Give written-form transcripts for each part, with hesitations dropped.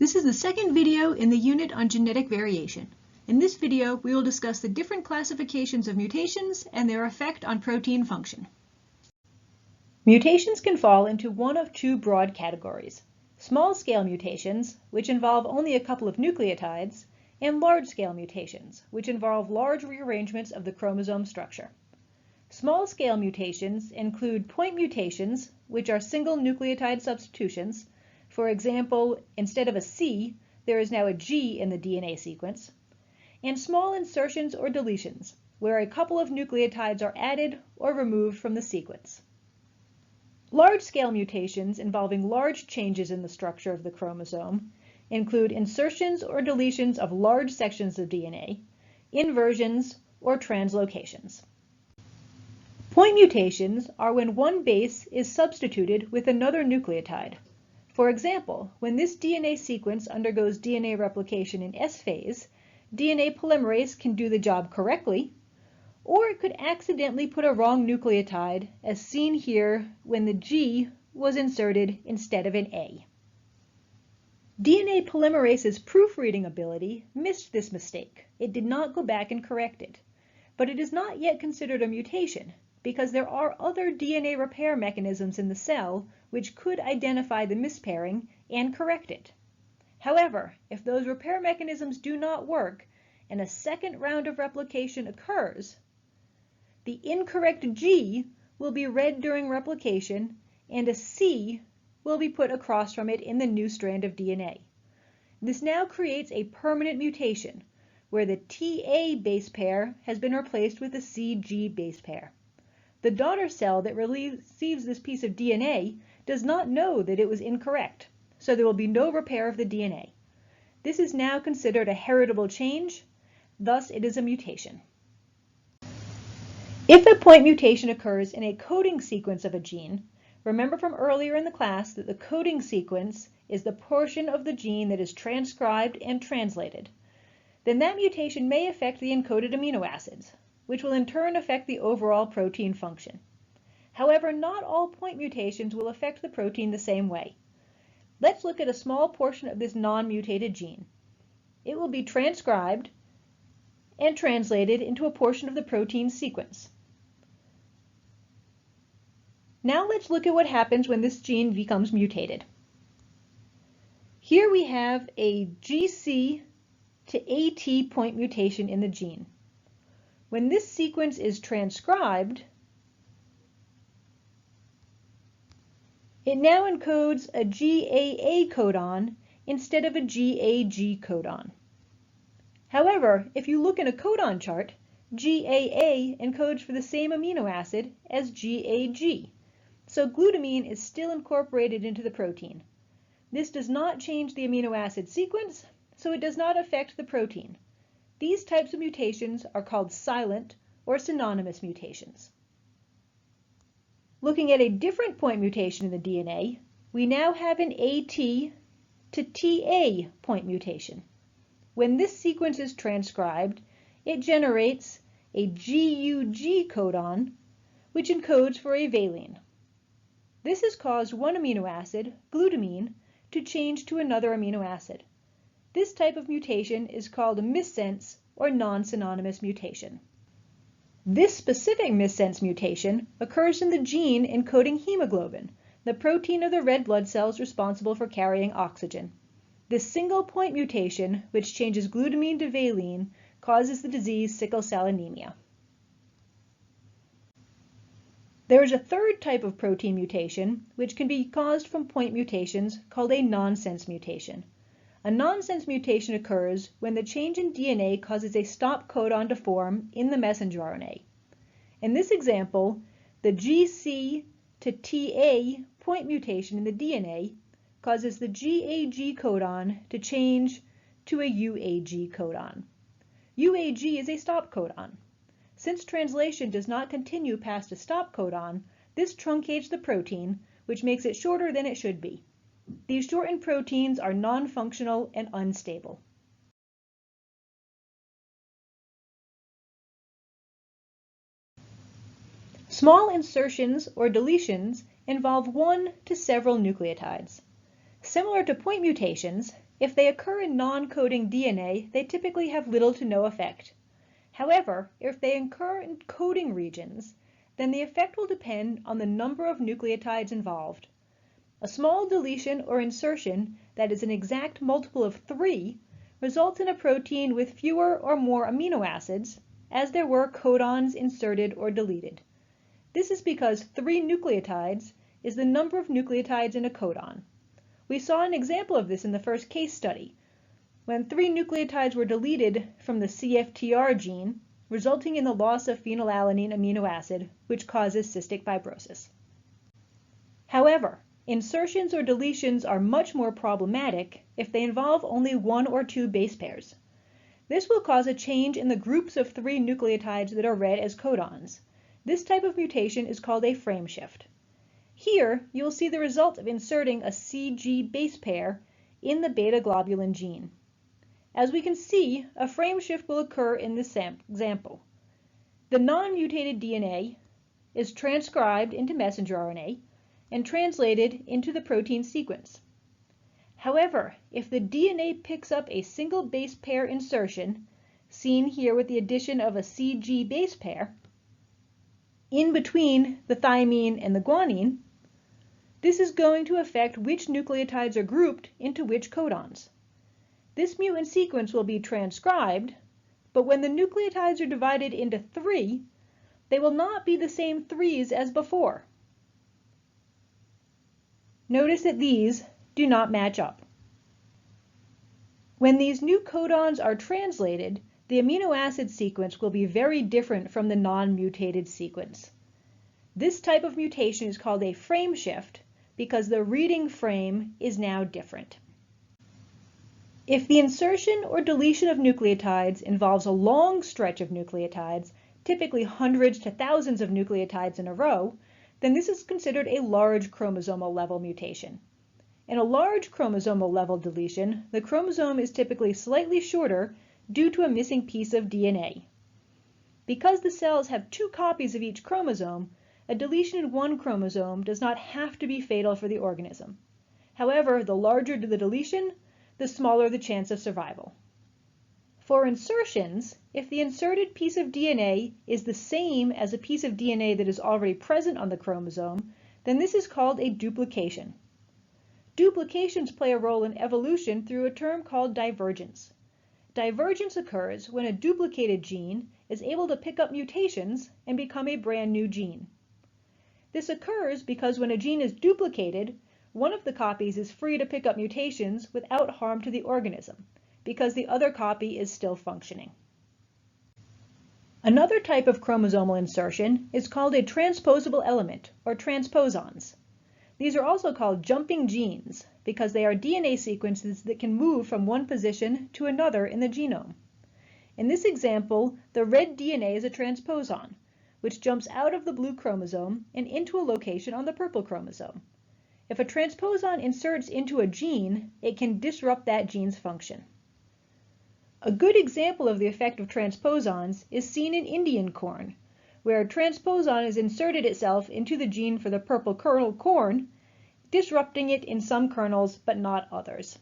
This is the second video in the unit on genetic variation. In this video, we will discuss the different classifications of mutations and their effect on protein function. Mutations can fall into one of two broad categories: small-scale mutations, which involve only a couple of nucleotides, and large-scale mutations, which involve large rearrangements of the chromosome structure. Small-scale mutations include point mutations, which are single nucleotide substitutions. For example, instead of a C, there is now a G in the DNA sequence, and small insertions or deletions, where a couple of nucleotides are added or removed from the sequence. Large-scale mutations involving large changes in the structure of the chromosome include insertions or deletions of large sections of DNA, inversions, or translocations. Point mutations are when one base is substituted with another nucleotide. For example, when this DNA sequence undergoes DNA replication in S phase, DNA polymerase can do the job correctly, or it could accidentally put a wrong nucleotide, as seen here when the G was inserted instead of an A. DNA polymerase's proofreading ability missed this mistake. It did not go back and correct it. But it is not yet considered a mutation, because there are other DNA repair mechanisms in the cell which could identify the mispairing and correct it. However, if those repair mechanisms do not work and a second round of replication occurs, the incorrect G will be read during replication and a C will be put across from it in the new strand of DNA. This now creates a permanent mutation where the TA base pair has been replaced with the CG base pair. The daughter cell that receives this piece of DNA does not know that it was incorrect, so there will be no repair of the DNA. This is now considered a heritable change, thus it is a mutation. If a point mutation occurs in a coding sequence of a gene, remember from earlier in the class that the coding sequence is the portion of the gene that is transcribed and translated, then that mutation may affect the encoded amino acids, which will in turn affect the overall protein function. However, not all point mutations will affect the protein the same way. Let's look at a small portion of this non-mutated gene. It will be transcribed and translated into a portion of the protein sequence. Now let's look at what happens when this gene becomes mutated. Here we have a GC to AT point mutation in the gene. When this sequence is transcribed, it now encodes a GAA codon instead of a GAG codon. However, if you look in a codon chart, GAA encodes for the same amino acid as GAG, so glutamine is still incorporated into the protein. This does not change the amino acid sequence, so it does not affect the protein. These types of mutations are called silent or synonymous mutations. Looking at a different point mutation in the DNA, we now have an AT to TA point mutation. When this sequence is transcribed, it generates a GUG codon, which encodes for a valine. This has caused one amino acid, glutamine, to change to another amino acid. This type of mutation is called a missense or non-synonymous mutation. This specific missense mutation occurs in the gene encoding hemoglobin, the protein of the red blood cells responsible for carrying oxygen. This single point mutation, which changes glutamine to valine, causes the disease sickle cell anemia. There is a third type of protein mutation which can be caused from point mutations called a nonsense mutation. A nonsense mutation occurs when the change in DNA causes a stop codon to form in the messenger RNA. In this example, the GC to TA point mutation in the DNA causes the GAG codon to change to a UAG codon. UAG is a stop codon. Since translation does not continue past a stop codon, this truncates the protein, which makes it shorter than it should be. These shortened proteins are non-functional and unstable. Small insertions or deletions involve one to several nucleotides. Similar to point mutations, if they occur in non-coding DNA, they typically have little to no effect. However, if they occur in coding regions, then the effect will depend on the number of nucleotides involved. A small deletion or insertion that is an exact multiple of 3 results in a protein with fewer or more amino acids, as there were codons inserted or deleted. This is because 3 nucleotides is the number of nucleotides in a codon. We saw an example of this in the first case study, when 3 nucleotides were deleted from the CFTR gene, resulting in the loss of phenylalanine amino acid, which causes cystic fibrosis. However, insertions or deletions are much more problematic if they involve only 1 or 2 base pairs. This will cause a change in the groups of 3 nucleotides that are read as codons. This type of mutation is called a frameshift. Here, you'll see the result of inserting a CG base pair in the beta globulin gene. As we can see, a frameshift will occur in this example. The non-mutated DNA is transcribed into messenger RNA and translated into the protein sequence. However, if the DNA picks up a single base pair insertion, seen here with the addition of a CG base pair, in between the thymine and the guanine, this is going to affect which nucleotides are grouped into which codons. This mutant sequence will be transcribed, but when the nucleotides are divided into 3, they will not be the same 3s as before. Notice that these do not match up. When these new codons are translated, the amino acid sequence will be very different from the non-mutated sequence. This type of mutation is called a frameshift because the reading frame is now different. If the insertion or deletion of nucleotides involves a long stretch of nucleotides, typically hundreds to thousands of nucleotides in a row, then this is considered a large chromosomal level mutation. In a large chromosomal level deletion, the chromosome is typically slightly shorter due to a missing piece of DNA. Because the cells have 2 copies of each chromosome, a deletion in one chromosome does not have to be fatal for the organism. However, the larger the deletion, the smaller the chance of survival. For insertions, if the inserted piece of DNA is the same as a piece of DNA that is already present on the chromosome, then this is called a duplication. Duplications play a role in evolution through a term called divergence. Divergence occurs when a duplicated gene is able to pick up mutations and become a brand new gene. This occurs because when a gene is duplicated, one of the copies is free to pick up mutations without harm to the organism, because the other copy is still functioning. Another type of chromosomal insertion is called a transposable element, or transposons. These are also called jumping genes because they are DNA sequences that can move from one position to another in the genome. In this example, the red DNA is a transposon, which jumps out of the blue chromosome and into a location on the purple chromosome. If a transposon inserts into a gene, it can disrupt that gene's function. A good example of the effect of transposons is seen in Indian corn, where a transposon has inserted itself into the gene for the purple kernel corn, disrupting it in some kernels but not others.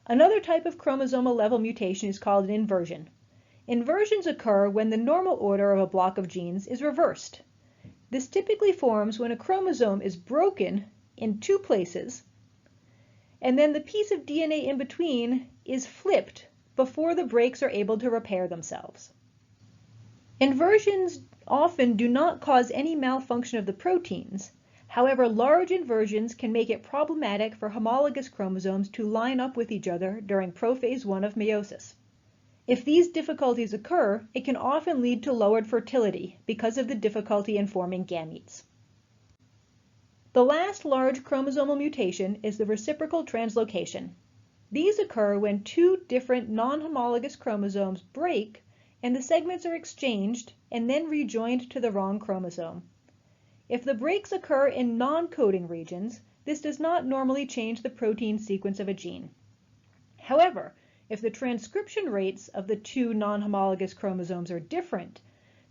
Another type of chromosomal level mutation is called an inversion. Inversions occur when the normal order of a block of genes is reversed. This typically forms when a chromosome is broken in 2 places, and then the piece of DNA in between is flipped before the breaks are able to repair themselves. Inversions often do not cause any malfunction of the proteins. However, large inversions can make it problematic for homologous chromosomes to line up with each other during prophase 1 of meiosis. If these difficulties occur, it can often lead to lowered fertility because of the difficulty in forming gametes. The last large chromosomal mutation is the reciprocal translocation. These occur when 2 different non-homologous chromosomes break and the segments are exchanged and then rejoined to the wrong chromosome. If the breaks occur in non-coding regions, this does not normally change the protein sequence of a gene. However, if the transcription rates of the 2 non-homologous chromosomes are different,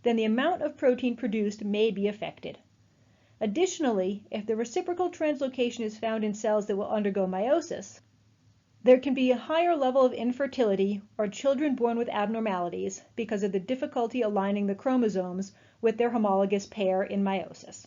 then the amount of protein produced may be affected. Additionally, if the reciprocal translocation is found in cells that will undergo meiosis, there can be a higher level of infertility or children born with abnormalities because of the difficulty aligning the chromosomes with their homologous pair in meiosis.